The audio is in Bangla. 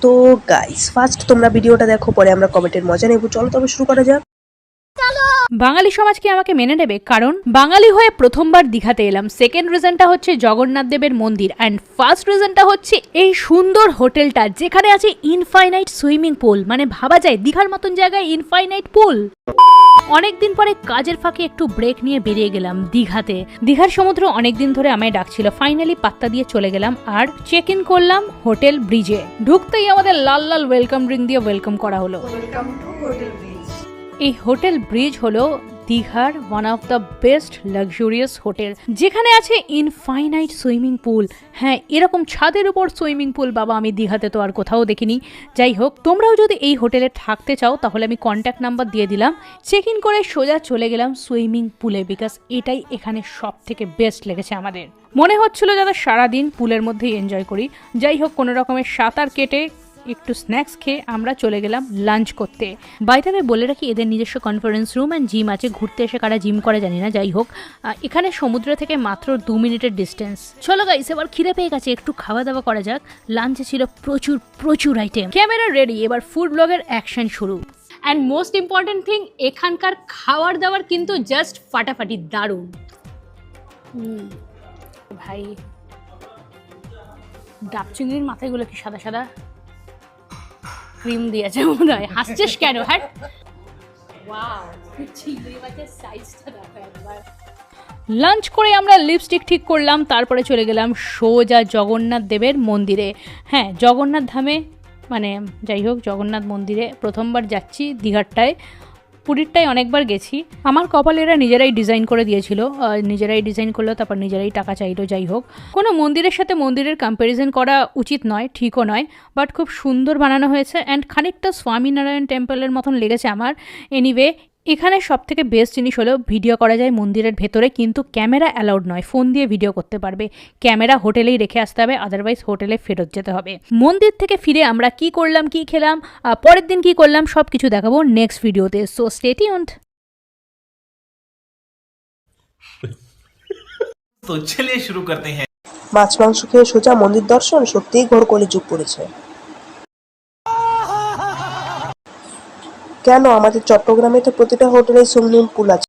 তো গাইস ফার্স্ট তোমরা ভিডিওটা দেখো, পরে আমরা কমেন্টের মজা নেব। চলো তবে শুরু করা যাক। বাঙালি সমাজ কি আমাকে মেনে নেবে? কারণ বাঙালি হয়ে প্রথমবার দীঘাতে এলাম। সেকেন্ড রিজনটা হচ্ছে জগন্নাথ দেবের মন্দির, অ্যান্ড ফার্স্ট রিজনটা হচ্ছে এই সুন্দর হোটেলটা যেখানে আছে ইনফাইনাইট সুইমিং পুল। মানে ভাবা যায় দীঘার মতন জায়গায় ইনফাইনাইট পুল। অনেকদিন পরে কাজের ফাঁকে একটু ব্রেক নিয়ে বেরিয়ে গেলাম দীঘাতে। দীঘার সমুদ্র অনেকদিন ধরে আমায় ডাকছিল, ফাইনালি পাত্তা দিয়ে চলে গেলাম আর চেক ইন করলাম হোটেল ব্রিজে। ঢুকতেই আমাদের লাল লাল ওয়েলকাম ড্রিঙ্ক দিয়ে ওয়েলকাম করা হলো। এই হোটেল ব্রিজ হলো দীঘার one of the best luxurious hotel, যেখানে আছে ইনফাইনাইট সুইমিং পুল। হ্যাঁ, এরকম ছাদের উপর সুইমিং পুল বাবা আমি দীঘাতে তো আর কোথাও দেখিনি। যাই হোক, তোমরাও যদি এই হোটেলে থাকতে চাও তাহলে আমি কন্ট্যাক্ট নাম্বার দিয়ে দিলাম। চেক ইন করে সোজা চলে গেলাম সুইমিং পুলে, বিকজ এটাই এখানে সব থেকে বেস্ট লেগেছে আমাদের। মনে হচ্ছিল যাতে সারাদিন পুলের মধ্যেই এনজয় করি। যাই হোক, কোনো রকমের সাঁতার কেটে একটু স্ন্যাক্স খেয়ে আমরা চলে গেলাম লাঞ্চ করতে। বাইরে বলে রাখি, এদের নিজস্ব কনফারেন্স রুম অ্যান্ড জিম আছে। ঘুরতে এসে কারা জিম করে জানি না। যাই হোক, এখানে সমুদ্র থেকে মাত্র 2 মিনিটের ডিস্টেন্স। চলো গাইস, এবার খিদে পেয়ে গেছে, একটু খাওয়া দাওয়া করা যাক। লাঞ্চে ছিল প্রচুর প্রচুর আইটেম। ক্যামেরা রেডি, এবার ফুড ব্লগের অ্যাকশন শুরু। অ্যান্ড মোস্ট ইম্পর্টেন্ট থিং, এখানকার খাওয়ার দাওয়ার কিন্তু জাস্ট ফাটাফাটি, দারুণ। ভাই, ডাব চিংড়ির মাথাগুলো কি সাদা সাদা ক্রিম দিয়েছে মনে হয়। হাসছিস কেন? হ্যাঁ, লাঞ্চ করে আমরা লিপস্টিক ঠিক করলাম, তারপরে চলে গেলাম সোজা জগন্নাথ দেবের মন্দিরে। হ্যাঁ, জগন্নাথ ধামে, মানে যাই হোক, জগন্নাথ মন্দিরে প্রথমবার যাচ্ছি দীঘারটায়। পুরীরটায় অনেকবার গেছি। আমার কপাল এরা নিজেরাই ডিজাইন করে দিয়েছিল, নিজেরাই ডিজাইন করলো, তারপর নিজেরাই টাকা চাইলো। যাই হোক, কোনো মন্দিরের সাথে মন্দিরের কম্প্যারিজন করা উচিত নয়, ঠিকও নয়, বাট খুব সুন্দর বানানো হয়েছে অ্যান্ড খানিকটা স্বামীনারায়ণ টেম্পলের মতন লেগেছে আমার। এনিওয়ে, এখানে সব থেকে বেস্ট জিনিস হলো ভিডিও করা যায় মন্দিরের ভেতরে, কিন্তু ক্যামেরা অ্যালাউড নয়। ফোন দিয়ে ভিডিও করতে পারবে, ক্যামেরা হোটেলেই রেখে আসতে হবে, আদারওয়াইজ হোটেলে ফেরত যেতে হবে। মন্দির থেকে ফিরে আমরা কি করলাম, কি খেলাম, পরের দিন কি করলাম, সব কিছু দেখাবো নেক্সট ভিডিওতে। So stay tuned. तो चलिए शुरू करते हैं। মাছ মাংস খেয়ে সোজা মন্দির দর্শন, সত্যিই ঘোর কলিযুগ পড়েছে। কেন আমাদের চট্টগ্রামে তো প্রতিটা হোটেলে সুইমিং পুল আছে।